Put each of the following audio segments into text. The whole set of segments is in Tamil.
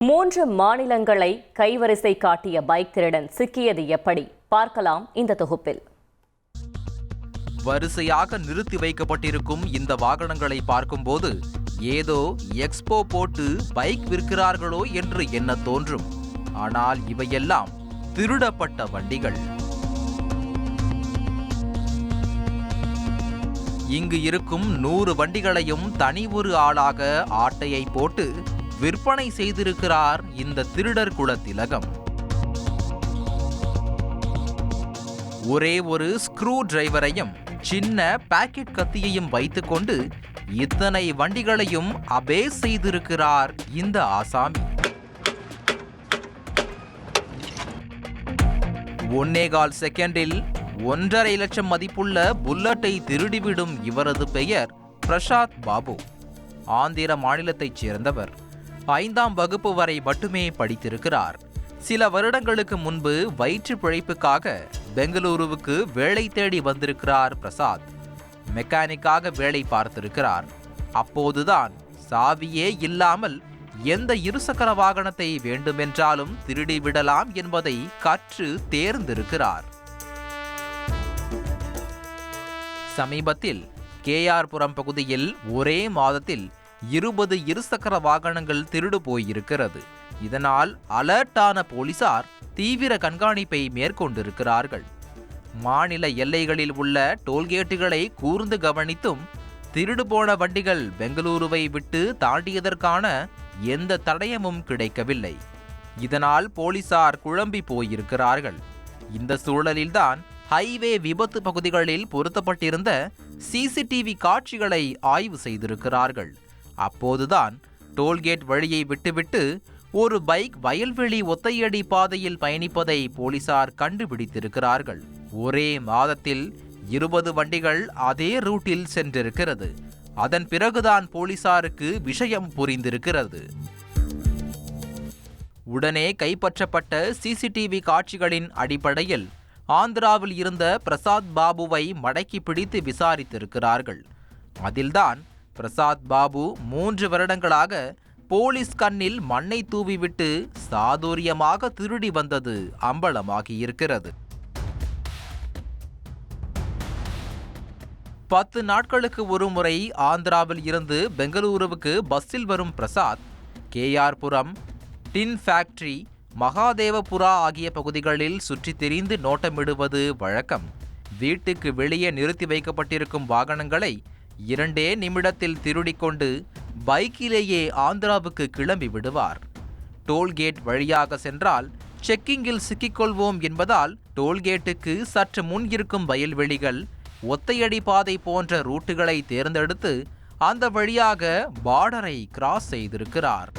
3 மாநிலங்களை கைவரிசை காட்டிய பைக் திருடன் சிக்கியது எப்படி பார்க்கலாம் இந்த தொகுப்பில். வரிசையாக நிறுத்தி வைக்கப்பட்டிருக்கும் இந்த வாகனங்களை பார்க்கும்போது ஏதோ எக்ஸ்போ போட்டு பைக் விற்கிறார்களோ என்று எண்ண தோன்றும். ஆனால் இவையெல்லாம் திருடப்பட்ட வண்டிகள். இங்கு இருக்கும் 100 வண்டிகளையும் தனி ஒரு ஆளாக ஆட்டையை போட்டு விற்பனை செய்திருக்கிறார் இந்த திருடர் குல திலகம். ஒரே ஒரு ஸ்க்ரூ டிரைவரையும் சின்ன பாக்கெட் கத்தியையும் வைத்துக்கொண்டு இத்தனை வண்டிகளையும் அபேஸ் செய்திருக்கிறார் இந்த ஆசாமி. 1.25 செகண்டில் 1.5 லட்சம் மதிப்புள்ள புல்லட்டை திருடிவிடும் இவரது பெயர் பிரசாத் பாபு. ஆந்திர மாநிலத்தைச் சேர்ந்தவர். 5ஆம் வகுப்பு வரை மட்டுமே படித்திருக்கிறார். சில வருடங்களுக்கு முன்பு வயிற்று பிழைப்புக்காக பெங்களூருவுக்கு வேலை தேடி வந்திருக்கிறார் பிரசாத். மெக்கானிக்காக வேலை பார்த்திருக்கிறார். அப்போதுதான் சாவியே இல்லாமல் எந்த இருசக்கர வாகனத்தை வேண்டுமென்றாலும் திருடி விடலாம் என்பதை கற்று தேர்ந்திருக்கிறார். சமீபத்தில் கேஆர்புரம் பகுதியில் ஒரே மாதத்தில் 20 இருசக்கர வாகனங்கள் திருடு போயிருக்கிறது. இதனால் அலர்ட்டான போலீசார் தீவிர கண்காணிப்பை மேற்கொண்டிருக்கிறார்கள். மாநில எல்லைகளில் உள்ள டோல்கேட்டுகளை கூர்ந்து கவனித்தும் திருடு போன வண்டிகள் பெங்களூருவை விட்டு தாண்டியதற்கான எந்த தடயமும் கிடைக்கவில்லை. இதனால் போலீசார் குழம்பி போயிருக்கிறார்கள். இந்த சூழலில்தான் ஹைவே விபத்து பகுதிகளில் பொருத்தப்பட்டிருந்த சிசிடிவி காட்சிகளை ஆய்வு செய்திருக்கிறார்கள். அப்போதுதான் டோல்கேட் வழியை விட்டுவிட்டு ஒரு பைக் வயல்வெளி ஒத்தையடி பாதையில் பயணிப்பதை போலீசார் கண்டுபிடித்திருக்கிறார்கள். ஒரே மாதத்தில் 20 வண்டிகள் அதே ரூட்டில் சென்றிருக்கிறது. அதன் பிறகுதான் போலீசாருக்கு விஷயம் புரிந்திருக்கிறது. உடனே கைப்பற்றப்பட்ட சிசிடிவி காட்சிகளின் அடிப்படையில் ஆந்திராவில் இருந்த பிரசாத் பாபுவை மடக்கி பிடித்து விசாரித்திருக்கிறார்கள். அதில்தான் பிரசாத் பாபு 3 வருடங்களாக போலீஸ் கண்ணில் மண்ணை தூவிவிட்டு சாதுரியமாக திருடி வந்தது அம்பலமாகியிருக்கிறது. 10 நாட்களுக்கு ஒரு முறை ஆந்திராவில் இருந்து பெங்களூருவுக்கு பஸ்ஸில் வரும் பிரசாத் கேஆர்புரம், டின் ஃபேக்டரி, மகாதேவபுரா ஆகிய பகுதிகளில் சுற்றித் திரிந்து நோட்டமிடுவது வழக்கம். வீட்டுக்கு வெளியே நிறுத்தி வைக்கப்பட்டிருக்கும் வாகனங்களை 2 நிமிடத்தில் திருடிக்கொண்டு பைக்கிலேயே ஆந்திராவுக்கு கிளம்பி விடுவார். டோல்கேட் வழியாக சென்றால் செக்கிங்கில் சிக்கிக்கொள்வோம் என்பதால் டோல்கேட்டுக்கு சற்று முன் இருக்கும் வயல்வெளிகள், ஒத்தையடி பாதை போன்ற ரூட்டுகளை தேர்ந்தெடுத்து அந்த வழியாக பார்டரை கிராஸ் செய்திருக்கிறார்.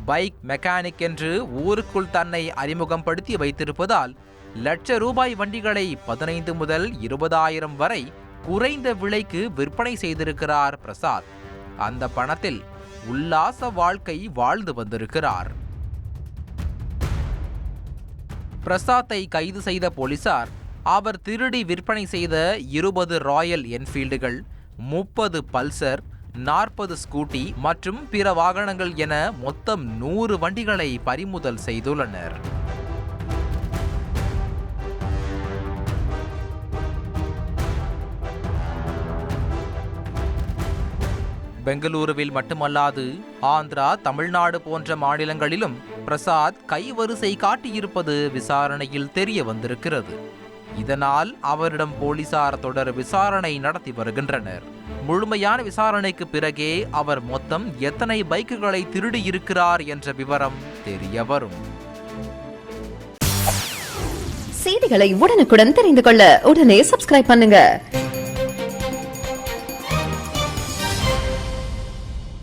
பைக் மெக்கானிக் என்று ஊருக்குள் தன்னை அறிமுகப்படுத்தி வைத்திருப்பதால் ₹1,00,000 வண்டிகளை 15 முதல் 20,000 வரை குறைந்த விலைக்கு விற்பனை செய்திருக்கிறார் பிரசாத். அந்த பணத்தில் உல்லாச வாழ்க்கை வாழ்ந்து வந்திருக்கிறார். பிரசாத்தை கைது செய்த போலீசார் அவர் திருடி விற்பனை செய்த 20 ராயல் என்ஃபீல்டுகள், 30 பல்சர், 40 ஸ்கூட்டி மற்றும் பிற வாகனங்கள் என மொத்தம் 100 வண்டிகளை பறிமுதல் செய்துள்ளனர். பெங்களூருவில் மட்டுமல்லாது ஆந்திரா, தமிழ்நாடு போன்ற மாநிலங்களிலும் பிரசாத் கைவரிசை காட்டியிருப்பது விசாரணையில் தெரிய வந்திருக்கிறது. இதனால் அவரிடம் போலீசார் தொடர் விசாரணை நடத்தி வருகின்றனர். முழுமையான விசாரணைக்கு பிறகே அவர் மொத்தம் எத்தனை பைக்குகளை திருடி இருக்கிறார் என்ற விவரம் தெரிய வரும். செய்திகளை உடனுக்குடன் தெரிந்து கொள்ள உடனே சப்ஸ்கிரைப் பண்ணுங்க.